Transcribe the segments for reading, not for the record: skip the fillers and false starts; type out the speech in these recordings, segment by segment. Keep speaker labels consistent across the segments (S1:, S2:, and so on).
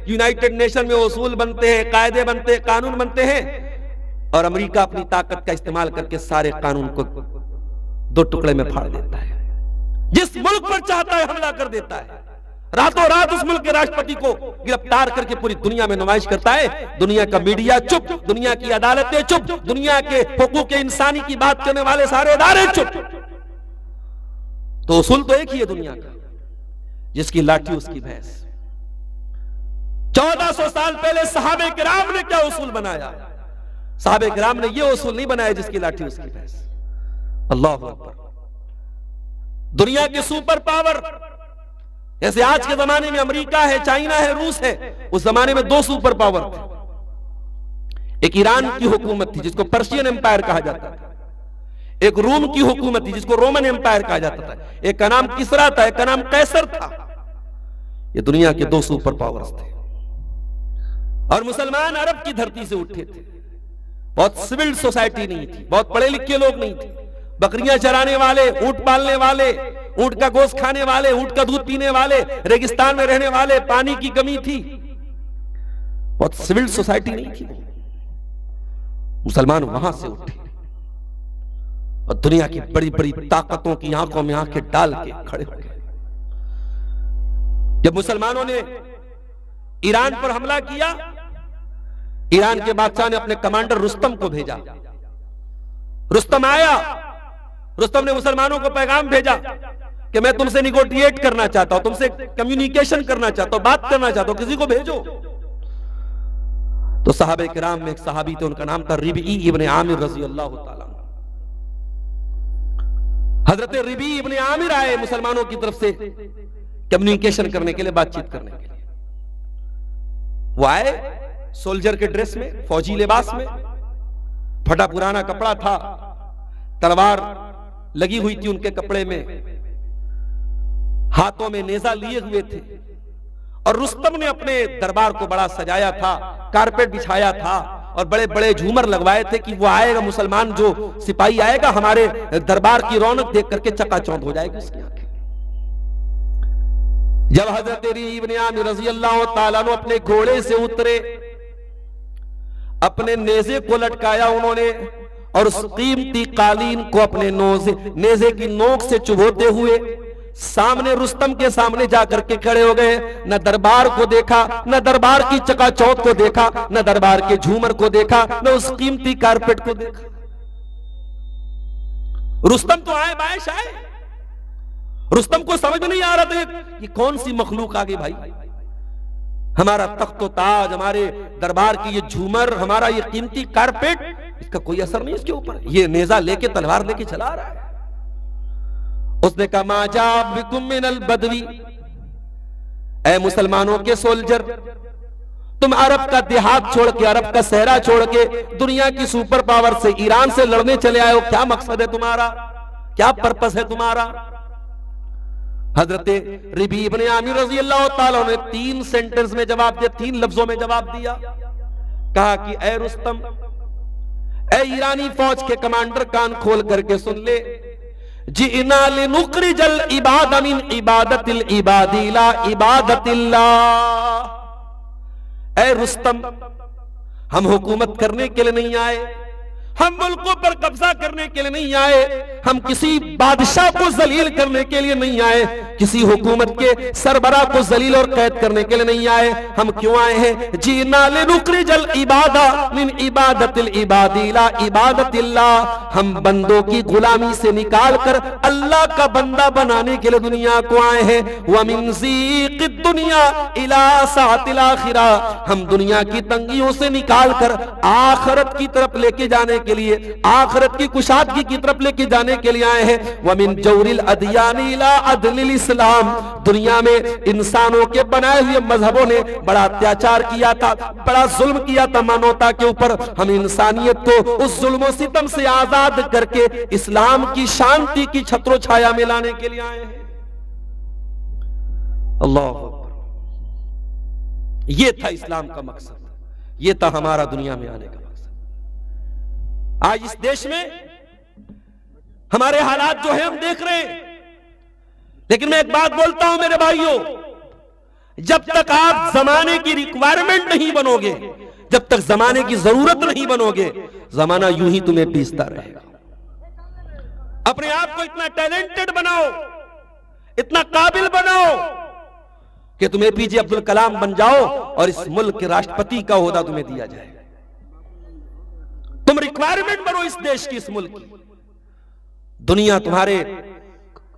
S1: United nation में उसूल बनते हैं, कायदे बनते हैं, कानून बनते हैं, और अमेरिका अपनी ताकत का इस्तेमाल करके सारे कानून को दो टुकड़े में फाड़ देता है। जिस मुल्क पर चाहता है हमला कर देता है, रातों रात उस मुल्क के राष्ट्रपति को गिरफ्तार करके पूरी दुनिया में नुमाइश करता है। दुनिया का मीडिया चुप, दुनिया की अदालतें चुप, दुनिया के हुकूक इंसानी की बात करने वाले सारे इदारे चुप। तो उसूल तो एक ही है दुनिया का, जिसकी लाठी उसकी भैंस। 1400 साल पहले सहाबे किराम ने क्या उसूल बनाया? सहाबे किराम ने यह उसूल नहीं बनाया जिसकी लाठी उसकी भैंस। अल्लाह अकबर। दुनिया के सुपर पावर, जैसे आज के जमाने में अमेरिका है, चाइना है, रूस है, उस जमाने में दो सुपर पावर थे। एक ईरान की हुकूमत थी जिसको पर्शियन एम्पायर कहा जाता था, एक रोम की हुकूमत थी जिसको रोमन एम्पायर कहा जाता था, एक का नाम किसरा था, एक का नाम कैसर था। ये दुनिया के दो सुपर पावर्स थे। और मुसलमान अरब की धरती से उठे थे। बहुत सिविल सोसाइटी नहीं थी, बहुत पढ़े लिखे लोग नहीं थे, बकरियां चराने वाले, ऊंट पालने वाले, ऊंट का गोश्त खाने वाले, ऊंट का दूध पीने वाले, रेगिस्तान में रहने वाले, पानी की कमी थी, बहुत सिविल सोसाइटी नहीं थी। मुसलमान वहां से उठे और दुनिया की बड़ी बड़ी ताकतों की आंखों में आंखें डाल के खड़े हो गए। जब मुसलमानों ने ईरान पर हमला किया, ईरान के बादशाह ने अपने कमांडर रुस्तम को भेजा। रुस्तम आया, रुस्तम ने मुसलमानों को पैगाम भेजा कि मैं तुमसे निगोटिएट करना चाहता हूं, तुमसे कम्युनिकेशन करना चाहता हूं, बात करना चाहता हूं, किसी को भेजो। तो सहाबे किराम में एक सहाबी थे, उनका नाम था रिबी इब्ने आमिर रजी अल्लाह ताला। हजरत रिबी इब्ने आमिर आए मुसलमानों की तरफ से कम्युनिकेशन करने के लिए, बातचीत करने के लिए। वो आए सोल्जर के ड्रेस में, फौजी लिबास में, फटा पुराना कपड़ा था, तलवार लगी हुई थी उनके कपड़े में, हाथों में नेजा लिए हुए थे। और रुस्तम ने अपने दरबार को बड़ा सजाया था, कारपेट बिछाया था और बड़े बड़े झूमर लगवाए थे कि वो आएगा, मुसलमान जो सिपाही आएगा हमारे दरबार की रौनक देख करके चकाचौंध हो जाएगी उसकी आंखें। जब हजरत इब्ने आमिर रज़ी अल्लाह ताला अन्हु अपने घोड़े से उतरे, अपने नेजे को लटकाया उन्होंने और उस कीमती कालीन को अपने नेजे की नोक से चुभोते हुए सामने रुस्तम के सामने जाकर के खड़े हो गए। न दरबार को देखा, न दरबार की चकाचौंध को देखा, न दरबार के झूमर को देखा, न उस कीमती कारपेट को देखा। रुस्तम तो आए बायश आए, रुस्तम को समझ में नहीं आ रहा था ये कौन सी मखलूक आ गई भाई। हमारा तख्त ताज, हमारे दरबार की ये झूमर, हमारा ये कीमती कारपेट, इसका कोई असर नहीं इसके ऊपर। ये नेजा लेके, तलवार लेके चला रहा है। उसने कहा माजा बिकुम मिनल बदवी, ऐ मुसलमानों के सोल्जर, तुम अरब का देहात छोड़ के, अरब का सहरा छोड़ के दुनिया की सुपर पावर से, ईरान से लड़ने चले आए हो। क्या मकसद है तुम्हारा, क्या पर्पस है तुम्हारा? हजरत रिबी इब्ने आमिर रज़ी अल्लाह ताला ने 3 सेंटेंस में जवाब दिया, 3 लफ्जों में जवाब दिया। कहा कि ऐ रुस्तम, ऐ ईरानी फौज के कमांडर, कान खोल करके सुन ले। जिना लिनुखरिजल इबाद मिन इबादतिल इबादी ला इबादतिल्लाह। ऐ रुस्तम, हम हुकूमत करने के लिए नहीं आए, हम मुल्कों पर कब्जा करने के लिए नहीं आए, हम किसी बादशाह को जलील करने के लिए नहीं आए, किसी हुकूमत के सरबराह को जलील और कैद करने के लिए नहीं आए। हम क्यों आए हैं? जीना लिनुखरिजल इबादा मिन इबादतिल इबादी ला इबादतिल्लाह। हम बंदों की गुलामी से निकाल कर अल्लाह का बंदा बनाने के लिए दुनिया को आए हैं। व मिन ज़ीक़िद दुनिया इला सातिल आखिरा, हम दुनिया की तंगियों से निकाल कर आखिरत की तरफ लेके जाने के लिए, आखिरत की कुशादगी की तरफ लेके जाने के लिए आए हैं। व मिन जौरिल अदयानी इला अदलिल इस्लाम, दुनिया में इंसानों के बनाए हुए मजहबों ने बड़ा अत्याचार किया था, बड़ा जुल्म किया था मानवता के ऊपर। हम इंसानियत को उस जुल्म सितम से आजाद करके इस्लाम की शांति की छत्रो छाया में लाने के लिए आए हैं। अल्लाह, ये था इस्लाम का मकसद, ये था हमारा दुनिया में आने का मकसद। आज इस देश में हमारे हालात जो है हम देख रहे हैं, लेकिन मैं एक बात बोलता हूं मेरे भाइयों, जब तक आप जमाने की रिक्वायरमेंट नहीं बनोगे, जब तक जमाने की जरूरत नहीं बनोगे, जमाना यूं ही तुम्हें पीसता रहेगा। अपने आप को इतना टैलेंटेड बनाओ, इतना काबिल बनाओ कि तुम एपीजे अब्दुल कलाम बन जाओ और इस मुल्क के राष्ट्रपति का ओहदा तुम्हें दिया जाए। तुम रिक्वायरमेंट बनो इस देश की, इस मुल्क की। दुनिया तुम्हारे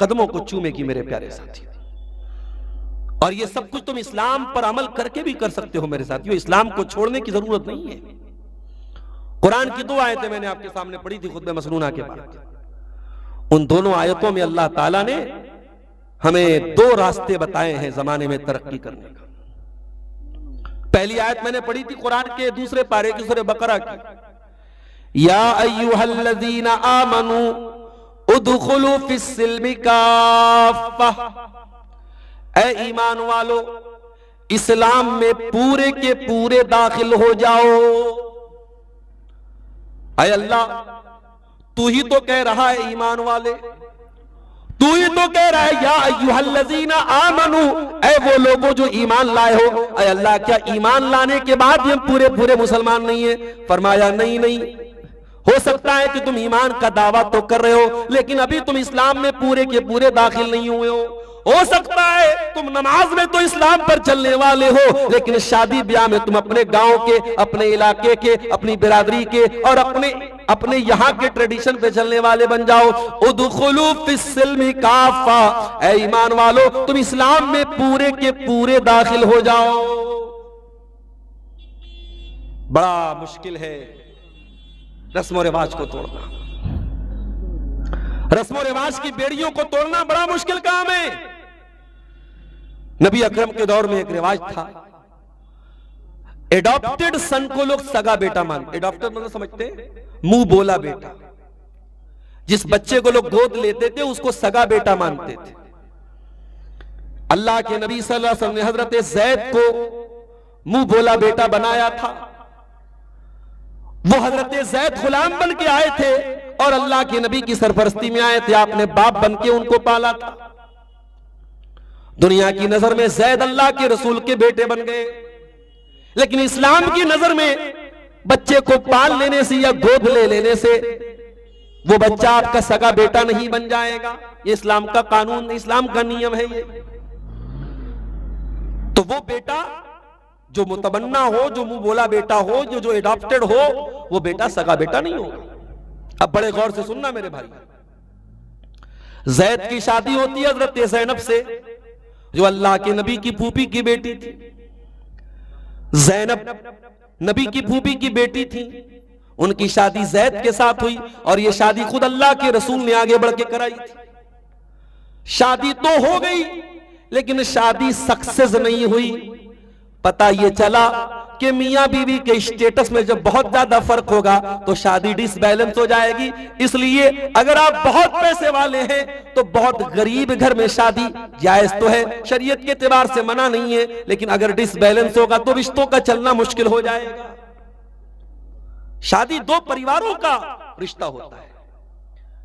S1: कदमों को चूमेगी मेरे प्यारे साथियों। और ये सब कुछ तुम इस्लाम पर अमल करके भी कर सकते हो मेरे साथियों। इस्लाम को छोड़ने की जरूरत नहीं है। कुरान की 2 आयतें मैंने आपके सामने पढ़ी थी खुतबे मसनूना के बाद। उन दोनों आयतों में अल्लाह ताला ने हमें 2 रास्ते बताए हैं जमाने में तरक्की करने का। पहली आयत मैंने पढ़ी थी कुरान के 2 पारे की सूरह बकरा की, या अय्युहल्लज़ीना आमनू उदखुलू फिस्सिल्मि काफ़्फ़ा, ऐ ईमान वालो इस्लाम में पूरे के पूरे दाखिल हो जाओ। ऐ अल्लाह, तू ही तो कह रहा है ईमान वाले, तू ही तो कह रहा है या अय्युहल्लज़ीना आमनू, ऐ वो लोगों जो ईमान लाए हो। ऐ अल्लाह, क्या ईमान लाने के बाद भी हम पूरे पूरे मुसलमान नहीं है? फरमाया नहीं नहीं, हो सकता है कि तुम ईमान का दावा तो कर रहे हो लेकिन अभी तुम इस्लाम में पूरे के पूरे दाखिल नहीं हुए हो सकता है तुम नमाज में तो इस्लाम पर चलने वाले हो लेकिन शादी ब्याह में तुम अपने गांव के, अपने इलाके के, अपनी बिरादरी के और अपने यहाँ के ट्रेडिशन पे चलने वाले बन जाओ। उदखुलू फिस्सिल्मि काफ़ा, ऐ ईमान वालो तुम इस्लाम में पूरे के पूरे दाखिल हो जाओ। बड़ा मुश्किल है रस्म रिवाज को तोड़ना, रस्म रिवाज की बेड़ियों को तोड़ना बड़ा मुश्किल काम है। नबी अकरम के दौर में एक रिवाज था, एडॉप्टेड सन को लोग सगा बेटा मानते। एडॉप्टेड मतलब समझते हैं? मुंह बोला बेटा। जिस बच्चे को लोग गोद लेते थे उसको सगा बेटा मानते थे। अल्लाह के नबी सल्लल्लाहु अलैहि वसल्लम ने हजरत ज़ैद को मुंह बोला बेटा बनाया था। वो हजरत ज़ैद गुलाम बन के आए थे और अल्लाह के नबी की सरपरस्ती में आए थे। आपने बाप बन के उनको पाला था। दुनिया की नजर में ज़ैद अल्लाह के रसूल के बेटे बन गए, लेकिन इस्लाम की नजर में बच्चे को पाल लेने से या गोद ले लेने से वो बच्चा आपका सगा बेटा नहीं बन जाएगा। ये इस्लाम का कानून, इस्लाम का नियम है ये। तो वो बेटा जो मुतबन्ना हो, जो मुंह बोला बेटा हो, जो एडॉप्टेड हो, वो बेटा सगा बेटा नहीं होगा। अब बड़े गौर से सुनना मेरे भाई, ज़ैद की शादी होती है हजरत ज़ैनब से जो अल्लाह के नबी की फूफी की बेटी थी। ज़ैनब नबी की फूफी की बेटी थी, उनकी शादी ज़ैद के साथ हुई और यह शादी खुद अल्लाह के रसूल ने आगे बढ़ के कराई थी। शादी तो हो गई लेकिन शादी सक्सेस नहीं हुई। पता ये चला कि मियां बीवी के स्टेटस में जब बहुत ज्यादा फर्क होगा तो शादी डिसबैलेंस हो जाएगी। इसलिए अगर आप बहुत पैसे वाले हैं तो बहुत गरीब घर में शादी जायज तो है, शरीयत के एतबार से मना नहीं है, लेकिन अगर डिसबैलेंस होगा तो रिश्तों का चलना मुश्किल हो जाएगा। शादी 2 परिवारों का रिश्ता होता है।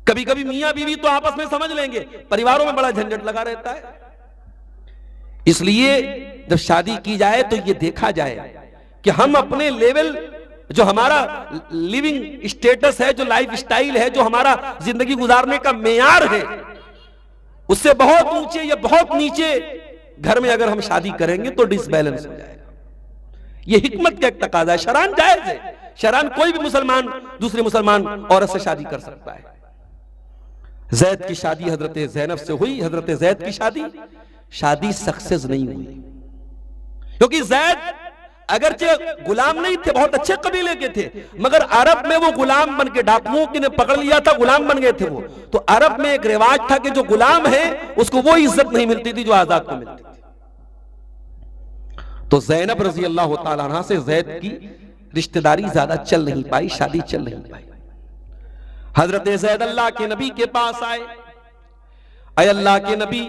S1: कभी कभी मियां बीवी तो आपस में समझ लेंगे, परिवारों में बड़ा झंझट लगा रहता है। इसलिए जब शादी की जाए तो ये देखा जाए कि हम अपने लेवल, जो हमारा लिविंग स्टेटस है, जो लाइफ स्टाइल है, जो हमारा जिंदगी गुजारने का मेयार है, उससे बहुत ऊंचे या बहुत नीचे घर में अगर हम शादी करेंगे तो डिसबैलेंस हो जाएगा। ये हिकमत का एक तकाजा है। शरान जायज है, शरान कोई भी मुसलमान दूसरे मुसलमान औरत से शादी कर सकता है। ज़ैद की शादी हजरत ज़ैनब से हुई। हजरत ज़ैद की शादी सक्सेस नहीं हुई क्योंकि ज़ैद अगरचे गुलाम नहीं थे, बहुत अच्छे कबीले के थे, मगर अरब में वो गुलाम बन के, डाकुओं ने पकड़ लिया था, गुलाम बन गए थे वो। तो अरब में एक रिवाज था कि जो गुलाम है उसको वो इज्जत नहीं मिलती थी जो आजाद को मिलती थी। तो ज़ैनब रजी अल्लाह तआला अन्हा से ज़ैद की रिश्तेदारी ज्यादा चल नहीं पाई, शादी चल नहीं पाई। हजरत ज़ैद अल्लाह के नबी के पास आए, अय अल्लाह के नबी,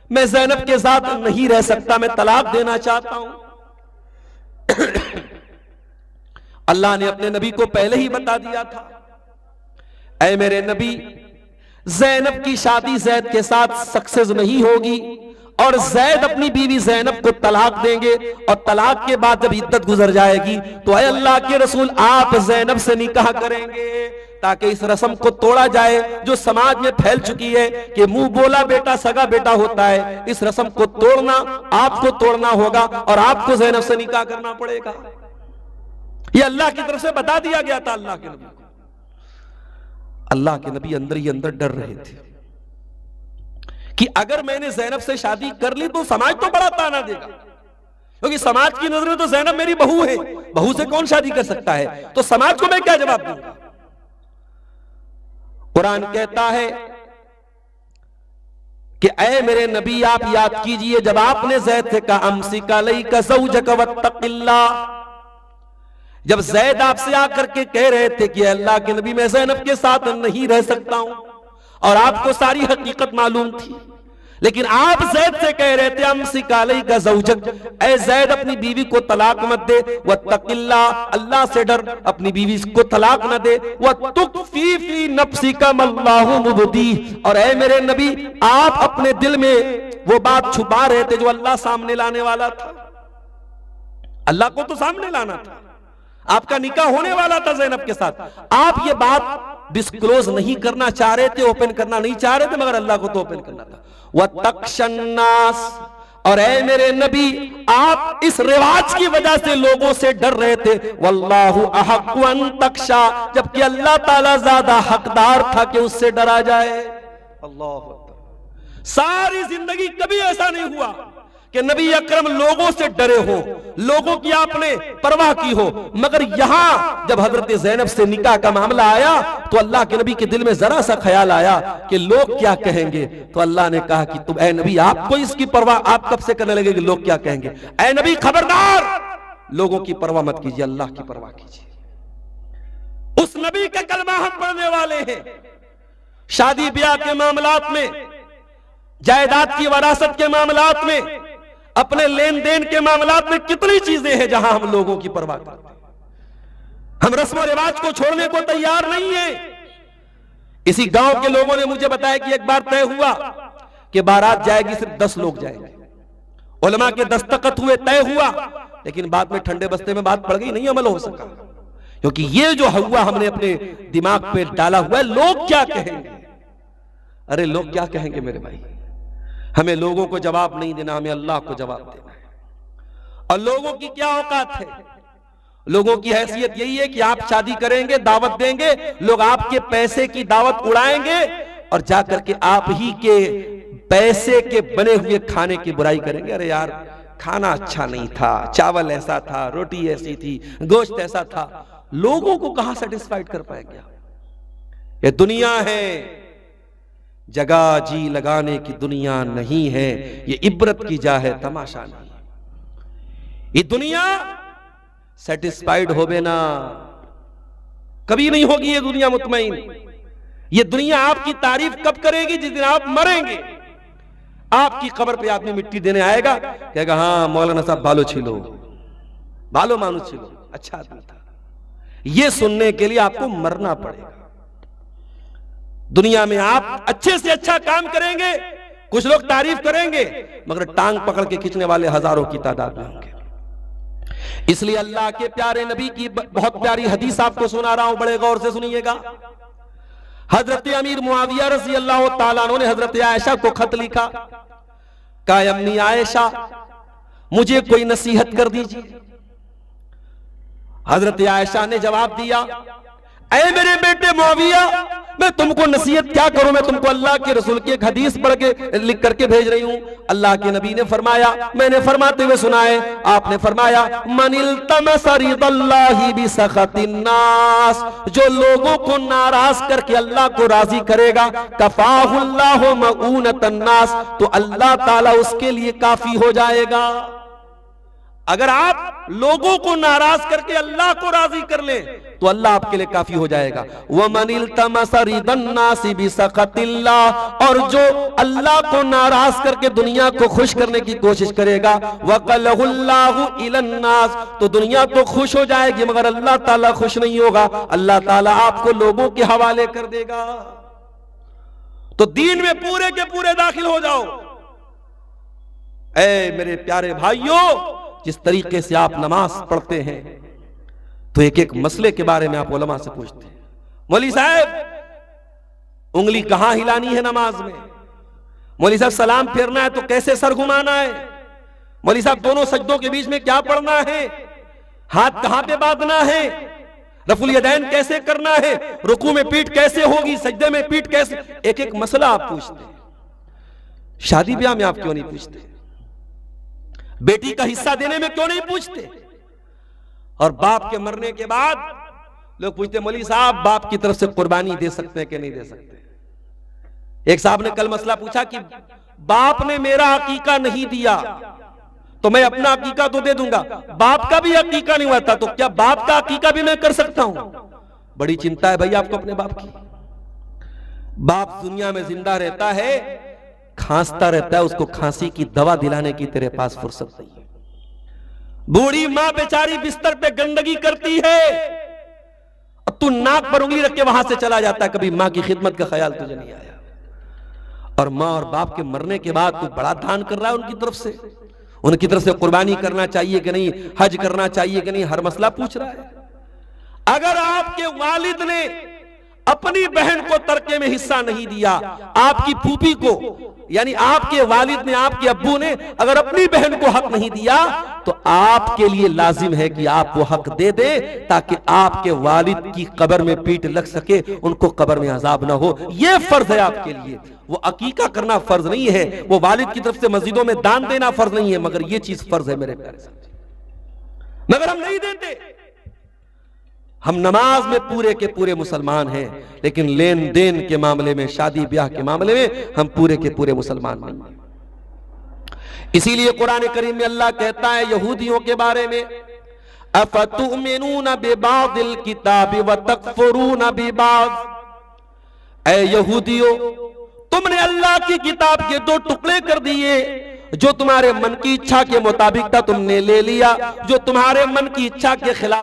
S1: मैं ज़ैनब के साथ नहीं रह सकता, मैं तलाक देना चाहता हूं। अल्लाह ने अपने नबी को पहले ही बता दिया था, ऐ मेरे नबी, ज़ैनब की शादी ज़ैद के साथ सक्सेस नहीं होगी और जैद अपनी बीवी ज़ैनब को तलाक देंगे और तलाक के बाद जब इद्दत गुजर जाएगी तो ऐ अल्लाह के रसूल आप ज़ैनब से निकाह करेंगे ताकि इस रस्म को तोड़ा जाए जो समाज में फैल चुकी है कि मुंह बोला बेटा सगा बेटा होता है। इस रस्म को तोड़ना आपको तोड़ना होगा और आपको ज़ैनब से निकाह करना पड़ेगा। ये अल्लाह की तरफ से बता दिया गया था अल्लाह के नबी को। अल्लाह के नबी अंदर ही अंदर डर रहे थे कि अगर मैंने ज़ैनब से शादी कर ली तो समाज तो बड़ा ताना देगा, क्योंकि समाज की नजर में तो ज़ैनब मेरी बहू है, बहू से कौन शादी कर सकता है, तो समाज को मैं क्या जवाब दूंगा। कुरान कहता है कि ऐ मेरे नबी आप याद कीजिए जब आपने ज़ैद से कहा अमसिका लैका ज़ौजक वत्तक़िल्लाह, जब ज़ैद आपसे आकर के कह रहे थे कि अल्लाह के नबी मैं ज़ैनब के साथ नहीं रह सकता हूं, और आपको सारी हकीकत मालूम थी, लेकिन आप ज़ैद से कह रहे थे अमसिका लैका ज़ौजक, ऐ ज़ैद अपनी बीवी को तलाक मत दे, वत्तक़िल्लाह अल्लाह से डर, अपनी बीवी को तलाक न दे, वतुख्फी फी नफ्सिका मल्लाहु मुबदी, और ऐ मेरे नबी आप अपने दिल में वो बात छुपा रहे थे जो अल्लाह सामने लाने वाला था। अल्लाह को तो सामने लाना था, आपका निकाह होने वाला था ज़ैनब के साथ, आप ये बात डिस्क्लोज नहीं करना चाह रहे थे, ओपन करना नहीं चाह रहे थे, मगर अल्लाह को तो ओपन करना था। वतख्शन्नास, और ऐ मेरे नबी आप इस रिवाज की वजह से लोगों से डर रहे थे, वल्लाहु अहक्कु अन तख्शा, जबकि अल्लाह ताला ज्यादा हकदार था कि उससे डरा जाए। अल्लाह अकबर। सारी जिंदगी कभी ऐसा नहीं हुआ कि नबी अकरम लोगों से डरे हो, लोगों की आपने परवाह की हो, मगर यहां जब हजरत ज़ैनब से निकाह का मामला आया तो अल्लाह के नबी के दिल में जरा सा ख्याल आया कि लोग क्या कहेंगे, तो अल्लाह ने कहा कि तुम ऐ नबी आपको इसकी परवाह आप कब से करने लगे कि लोग क्या कहेंगे। ऐ नबी खबरदार, लोगों की परवाह मत कीजिए, अल्लाह की परवाह कीजिए। उस नबी के कलमा हम पढ़ने वाले हैं। शादी ब्याह के मामलात में, जायदाद की वरासत के मामलात में, अपने लेन देन के मामलात में कितनी चीजें हैं जहां हम लोगों की परवाह करते हैं। हम रस्म रिवाज को छोड़ने को तैयार नहीं है। इसी गांव के लोगों ने मुझे बताया कि एक बार तय हुआ कि बारात जाएगी, सिर्फ 10 लोग जाएंगे। उलमा के दस्तखत हुए, तय हुआ, लेकिन बाद में ठंडे बस्ते में बात पड़ गई, नहीं अमल हो सका, क्योंकि ये जो हुआ हमने अपने दिमाग पे डाला हुआ है, लोग क्या कहेंगे। अरे लोग क्या कहेंगे मेरे भाई, हमें लोगों को जवाब नहीं देना, हमें अल्लाह को जवाब देना है। और लोगों की क्या औकात है, लोगों की हैसियत यही है कि आप शादी करेंगे, दावत देंगे, लोग आपके पैसे की दावत उड़ाएंगे और जाकर के आप ही के पैसे के बने हुए खाने की बुराई करेंगे। अरे यार खाना अच्छा नहीं था, चावल ऐसा था, रोटी ऐसी थी, गोश्त ऐसा था। लोगों को कहां सेटिस्फाइड कर पाएंगे। ये दुनिया है, जगह जी लगाने की दुनिया नहीं है, ये इबरत की जा है, तमाशा नहीं है। ये दुनिया सेटिस्फाइड होवे ना, कभी नहीं होगी ये दुनिया मुतमईन। ये दुनिया आपकी तारीफ कब करेगी, जिस दिन आप मरेंगे। आपकी कब्र पे आदमी मिट्टी देने आएगा, कहेगा हाँ मौलाना साहब बालो छिलो, बालो मानो छिलो, अच्छा आदमी था। ये सुनने के लिए आपको मरना पड़ेगा। दुनिया में आप अच्छे से अच्छा काम करेंगे, कुछ लोग तारीफ करेंगे, मगर टांग पकड़ के खींचने वाले हजारों की तादाद में होंगे। इसलिए अल्लाह के प्यारे नबी की बहुत प्यारी हदीस आपको सुना रहा हूं, बड़े गौर से सुनिएगा। हजरत अमीर मुआविया रज़ी अल्लाह ताला अन्हु ने हजरत आयशा को खत लिखा, कहा अम्मी आयशा मुझे कोई नसीहत कर दीजिए। हजरत आयशा ने जवाब दिया, ऐ मेरे बेटे मुआविया, मैं तुमको नसीहत क्या करूं, मैं तुमको अल्लाह के रसूल की एक हदीस पढ़ के लिख करके भेज रही हूं। अल्लाह के नबी ने फरमाया, मैंने फरमाते हुए सुनाए, आपने फरमाया मनिल तमसरिदल्लाहि बिसखतिन्नास, जो लोगों को नाराज करके अल्लाह को राजी करेगा, कफाहुल्लाहु मऊनतन्नास, तो अल्लाह ताला उसके लिए काफी हो जाएगा। अगर आप लोगों को नाराज करके अल्लाह को राजी कर ले तो अल्लाह आपके लिए काफी हो जाएगा। वमनिल तमसरिदन्नासि बिसखतिल्लाह, और जो अल्लाह को नाराज करके दुनिया को खुश करने की कोशिश करेगा, वकलहुल्लाहु इलन्नास, तो दुनिया तो खुश हो जाएगी मगर अल्लाह ताला खुश नहीं होगा, अल्लाह ताला आपको लोगों के हवाले कर देगा। तो दीन में पूरे के पूरे दाखिल हो जाओ, ऐ मेरे प्यारे भाइयों, जिस तरीके से आप नमाज पढ़ते हैं तो एक एक मसले के बारे में आप उलमा से पूछते हैं। मौलवी साहब उंगली कहां हिलानी है नमाज में? मौलवी साहब सलाम फेरना है तो कैसे सर घुमाना है? मौलवी साहब दोनों सजदों के बीच में क्या पढ़ना है? हाथ कहां पे बांधना है? रफुल यदैन कैसे करना है? रुकू में पीठ कैसे होगी? सजदे में पीठ कैसे? एक एक मसला आप पूछते हैं। शादी ब्याह में आप क्यों नहीं पूछते? बेटी का हिस्सा देने में क्यों नहीं पूछते? और बाप के मरने के बाद लोग पूछते मौलवी साहब बाप की तरफ से कुर्बानी दे सकते हैं कि नहीं दे सकते? एक साहब ने कल मसला पूछा कि बाप ने मेरा अकीका नहीं दिया तो मैं अपना अकीका तो दे दूंगा, बाप का भी अकीका नहीं हुआ था तो क्या बाप का अकीका भी मैं कर सकता हूं? बड़ी चिंता है भाई आपको अपने बाप की। बाप दुनिया में जिंदा रहता है, खांसता रहता है, उसको खांसी की दवा दिलाने की तेरे पास फुर्सत नहीं है। बूढ़ी मां बेचारी बिस्तर पे गंदगी करती है, अब तू नाक पर उंगली रख के वहां से चला जाता है, कभी मां की खिदमत का ख्याल तुझे नहीं आया। और मां और बाप के मरने के बाद तू बड़ा दान कर रहा है उनकी तरफ से कुर्बानी करना चाहिए कि नहीं, हज करना चाहिए कि नहीं, हर मसला पूछ रहा है। अगर आपके वालिद ने अपनी बहन को तरके में हिस्सा नहीं दिया, आपकी फूफी को यानी आपके वालिद ने, आपके अब्बू ने अगर अपनी बहन को हक नहीं दिया तो आपके लिए लाजिम है कि आप वो हक दे दे ताकि आपके वालिद की कब्र में पीठ लग सके, उनको कब्र में अजाब ना हो। ये फर्ज है आपके लिए। वो अकीका करना फर्ज नहीं है, वो वालिद की तरफ से मस्जिदों में दान देना फर्ज नहीं है, मगर ये चीज फर्ज है मेरे प्यारे साथी। मगर हम नहीं देते। हम नमाज में पूरे के पूरे मुसलमान हैं, लेकिन लेन देन के मामले में, शादी ब्याह के मामले में हम पूरे के पूरे मुसलमान नहीं हैं। इसीलिए कुरान करीम में अल्लाह कहता है यहूदियों के बारे में, अफतुमिनून बिबादिल किताबि व तकफुरून बिबाद। ऐ यहूदियों, तुमने अल्लाह की किताब के दो टुकड़े कर दिए, जो तुम्हारे मन की इच्छा के मुताबिक था तुमने ले लिया, जो तुम्हारे मन की इच्छा के खिलाफ